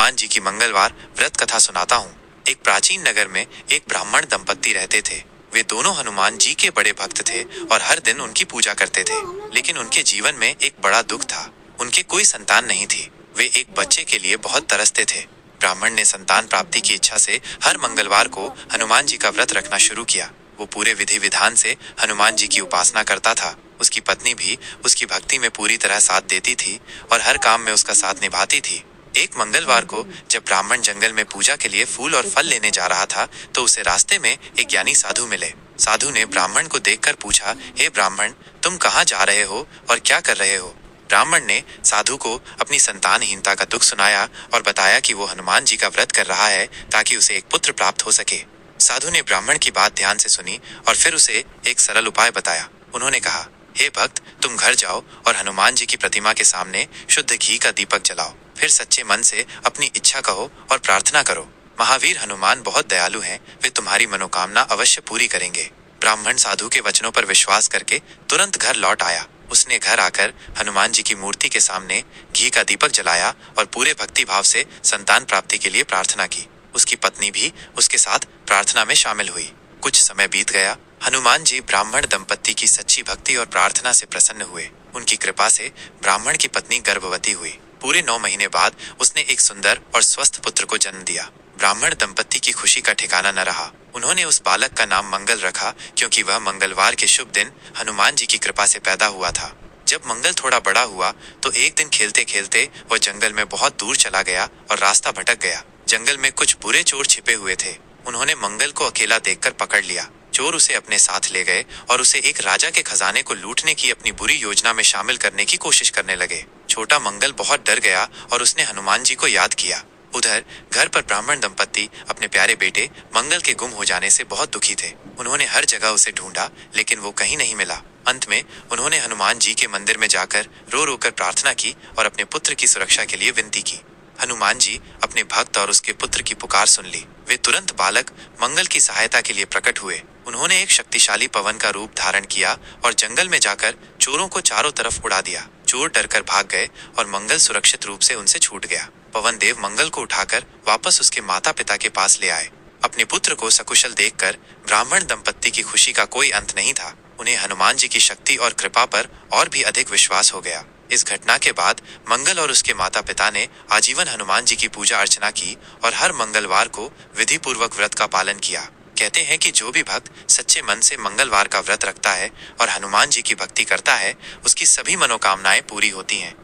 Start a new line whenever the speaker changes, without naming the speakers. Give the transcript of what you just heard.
हनुमान जी की मंगलवार व्रत कथा सुनाता हूँ। एक प्राचीन नगर में एक ब्राह्मण दंपत्ति रहते थे। वे दोनों हनुमान जी के बड़े भक्त थे और हर दिन उनकी पूजा करते थे। लेकिन उनके जीवन में एक बड़ा दुख था। उनके कोई संतान नहीं थी। वे एक बच्चे के लिए बहुत तरसते थे। ब्राह्मण ने संतान प्राप्ति की इच्छा से हर मंगलवार को हनुमान जी का व्रत रखना शुरू किया। वो पूरे विधि विधान से हनुमान जी की उपासना करता था। उसकी पत्नी भी उसकी भक्ति में पूरी तरह साथ देती थी और हर काम में उसका साथ निभाती थी। एक मंगलवार को जब ब्राह्मण जंगल में पूजा के लिए फूल और फल लेने जा रहा था तो उसे रास्ते में एक ज्ञानी साधु मिले। साधु ने ब्राह्मण को देखकर पूछा, हे ब्राह्मण, तुम कहाँ जा रहे हो और क्या कर रहे हो? ब्राह्मण ने साधु को अपनी संतानहीनता का दुख सुनाया और बताया कि वो हनुमान जी का व्रत कर रहा है ताकि उसे एक पुत्र प्राप्त हो सके। साधु ने ब्राह्मण की बात ध्यान से सुनी और फिर उसे एक सरल उपाय बताया। उन्होंने कहा, हे भक्त, तुम घर जाओ और हनुमान जी की प्रतिमा के सामने शुद्ध घी का दीपक जलाओ। फिर सच्चे मन से अपनी इच्छा कहो और प्रार्थना करो। महावीर हनुमान बहुत दयालु हैं, वे तुम्हारी मनोकामना अवश्य पूरी करेंगे। ब्राह्मण साधु के वचनों पर विश्वास करके तुरंत घर लौट आया। उसने घर आकर हनुमान जी की मूर्ति के सामने घी का दीपक जलाया और पूरे भक्ति भाव से संतान प्राप्ति के लिए प्रार्थना की। उसकी पत्नी भी उसके साथ प्रार्थना में शामिल हुई। कुछ समय बीत गया। हनुमान जी ब्राह्मण दंपत्ति की सच्ची भक्ति और प्रार्थना से प्रसन्न हुए। उनकी कृपा से ब्राह्मण की पत्नी गर्भवती हुई। पूरे 9 महीने बाद उसने एक सुंदर और स्वस्थ पुत्र को जन्म दिया। ब्राह्मण दंपत्ति की खुशी का ठिकाना न रहा। उन्होंने उस बालक का नाम मंगल रखा क्योंकि वह मंगलवार के शुभ दिन हनुमान जी की कृपा से पैदा हुआ था। जब मंगल थोड़ा बड़ा हुआ तो एक दिन खेलते खेलते वह जंगल में बहुत दूर चला गया और रास्ता भटक गया। जंगल में कुछ बुरे चोर छिपे हुए थे। उन्होंने मंगल को अकेला देखकर पकड़ लिया। चोर उसे अपने साथ ले गए और उसे एक राजा के खजाने को लूटने की अपनी बुरी योजना में शामिल करने की कोशिश करने लगे। छोटा मंगल बहुत डर गया और उसने हनुमान जी को याद किया। उधर घर पर ब्राह्मण दंपत्ति अपने प्यारे बेटे मंगल के गुम हो जाने से बहुत दुखी थे। उन्होंने हर जगह उसे ढूंढा लेकिन वो कहीं नहीं मिला। अंत में उन्होंने हनुमान जी के मंदिर में जाकर रो रो कर प्रार्थना की और अपने पुत्र की सुरक्षा के लिए विनती की। हनुमान जी अपने भक्त और उसके पुत्र की पुकार सुन ली। वे तुरंत बालक मंगल की सहायता के लिए प्रकट हुए। उन्होंने एक शक्तिशाली पवन का रूप धारण किया और जंगल में जाकर चोरों को चारों तरफ उड़ा दिया। चोर डरकर भाग गए और मंगल सुरक्षित रूप से उनसे छूट गया। पवन देव मंगल को उठाकर वापस उसके माता पिता के पास ले आए। अपने पुत्र को सकुशल देखकर ब्राह्मण दंपत्ति की खुशी का कोई अंत नहीं था। उन्हें हनुमान जी की शक्ति और कृपा पर और भी अधिक विश्वास हो गया। इस घटना के बाद मंगल और उसके माता पिता ने आजीवन हनुमान जी की पूजा अर्चना की और हर मंगलवार को विधि पूर्वक व्रत का पालन किया। कहते हैं कि जो भी भक्त सच्चे मन से मंगलवार का व्रत रखता है और हनुमान जी की भक्ति करता है, उसकी सभी मनोकामनाएं पूरी होती हैं